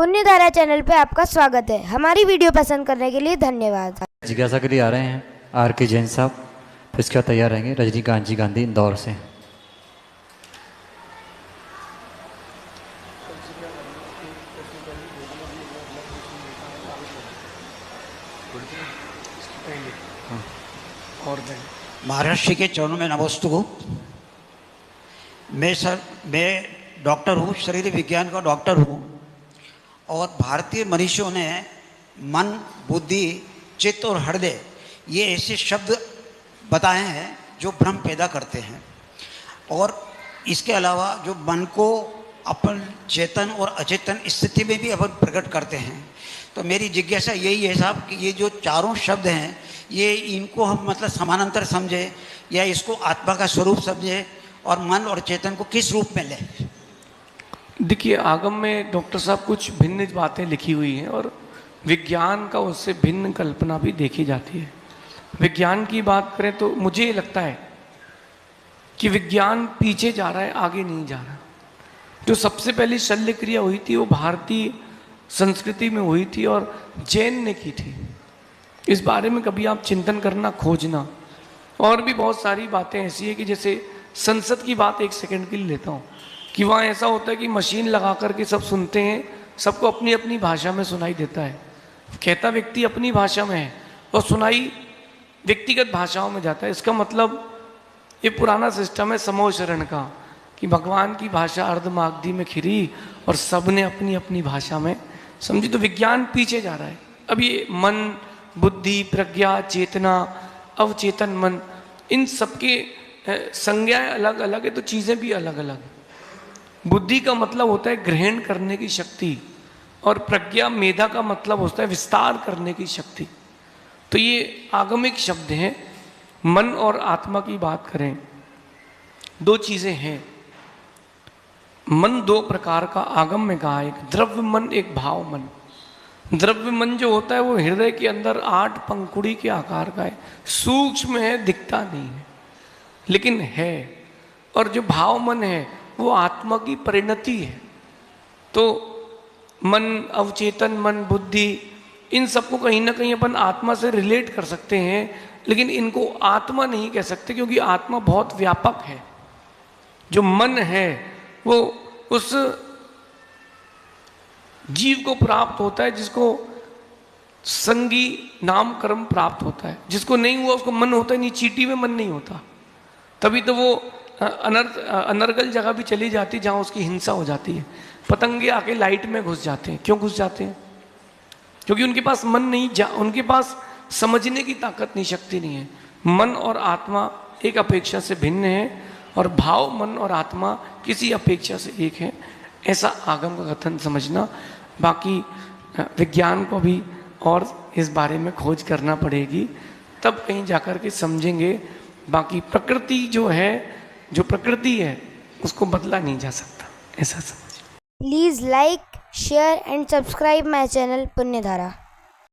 पुण्यधारा channel पे आपका स्वागत है। हमारी वीडियो पसंद करने के लिए धन्यवाद। जिज्ञासा के लिए आ रहे हैं आर के जैन साहब, फिर इसके बाद तैयार रहेंगे रजनीकांत जी गांधी इंदौर से। महाराष्ट्र के चरणों में नमस्तु। मैं डॉक्टर हूँ, शरीर विज्ञान का डॉक्टर हूँ और भारतीय मनीषियों ने मन, बुद्धि, चित्त और हृदय ये ऐसे शब्द बताए हैं जो भ्रम पैदा करते हैं। और इसके अलावा जो मन को अपन चेतन और अचेतन स्थिति में भी अपन प्रकट करते हैं। तो मेरी जिज्ञासा यही है साहब कि ये जो चारों शब्द हैं ये इनको हम मतलब समानांतर समझें या इसको आत्मा का स्वरूप समझें और मन और चेतन को किस रूप में लें। देखिए, आगम में डॉक्टर साहब कुछ भिन्न बातें लिखी हुई हैं और विज्ञान का उससे भिन्न कल्पना भी देखी जाती है। विज्ञान की बात करें तो मुझे ये लगता है कि विज्ञान पीछे जा रहा है, आगे नहीं जा रहा। जो सबसे पहली शल्य क्रिया हुई थी वो भारतीय संस्कृति में हुई थी और जैन ने की थी। इस बारे में कभी आप चिंतन करना, खोजना। और भी बहुत सारी बातें ऐसी है कि जैसे संसद की बात एक सेकंड के लिए लेता हूँ कि वहाँ ऐसा होता है कि मशीन लगा करके सब सुनते हैं, सबको अपनी अपनी भाषा में सुनाई देता है। कहता व्यक्ति अपनी भाषा में है और सुनाई व्यक्तिगत भाषाओं में जाता है। इसका मतलब ये पुराना सिस्टम है समूह शरण का कि भगवान की भाषा अर्धमागधी में खिरी और सब ने अपनी अपनी भाषा में समझी। तो विज्ञान पीछे जा रहा है। अब ये मन, बुद्धि, प्रज्ञा, चेतना, अवचेतन मन, इन सबके संज्ञाएं अलग अलग है तो चीज़ें भी अलग अलग है। बुद्धि का मतलब होता है ग्रहण करने की शक्ति और प्रज्ञा, मेधा का मतलब होता है विस्तार करने की शक्ति। तो ये आगमिक शब्द हैं। मन और आत्मा की बात करें, दो चीज़ें हैं। मन दो प्रकार का आगम में कहा, एक द्रव्य मन, एक भाव मन। द्रव्य मन जो होता है वो हृदय के अंदर 8 पंखुड़ी के आकार का है, सूक्ष्म है, दिखता नहीं है लेकिन है। और जो भाव मन है वो आत्मा की परिणति है। तो मन, अवचेतन मन, बुद्धि, इन सबको कहीं ना कहीं अपन आत्मा से रिलेट कर सकते हैं, लेकिन इनको आत्मा नहीं कह सकते क्योंकि आत्मा बहुत व्यापक है। जो मन है वो उस जीव को प्राप्त होता है जिसको संगी नाम कर्म प्राप्त होता है। जिसको नहीं हुआ उसको मन होता ही नहीं, चींटी में मन नहीं होता। तभी तो वो अनर्गल जगह भी चली जाती जहाँ उसकी हिंसा हो जाती है। पतंगे आके लाइट में घुस जाते हैं। क्यों घुस जाते हैं? क्योंकि उनके पास मन नहीं, उनके पास समझने की ताकत नहीं, शक्ति नहीं है। मन और आत्मा एक अपेक्षा से भिन्न है और भाव, मन और आत्मा किसी अपेक्षा से एक है। ऐसा आगम का कथन समझना। बाकी विज्ञान को भी और इस बारे में खोज करना पड़ेगी, तब कहीं जाकर के समझेंगे। बाकी प्रकृति जो है, जो प्रकृति है उसको बदला नहीं जा सकता, ऐसा समझ। Please like, share and subscribe my channel पुण्यधारा।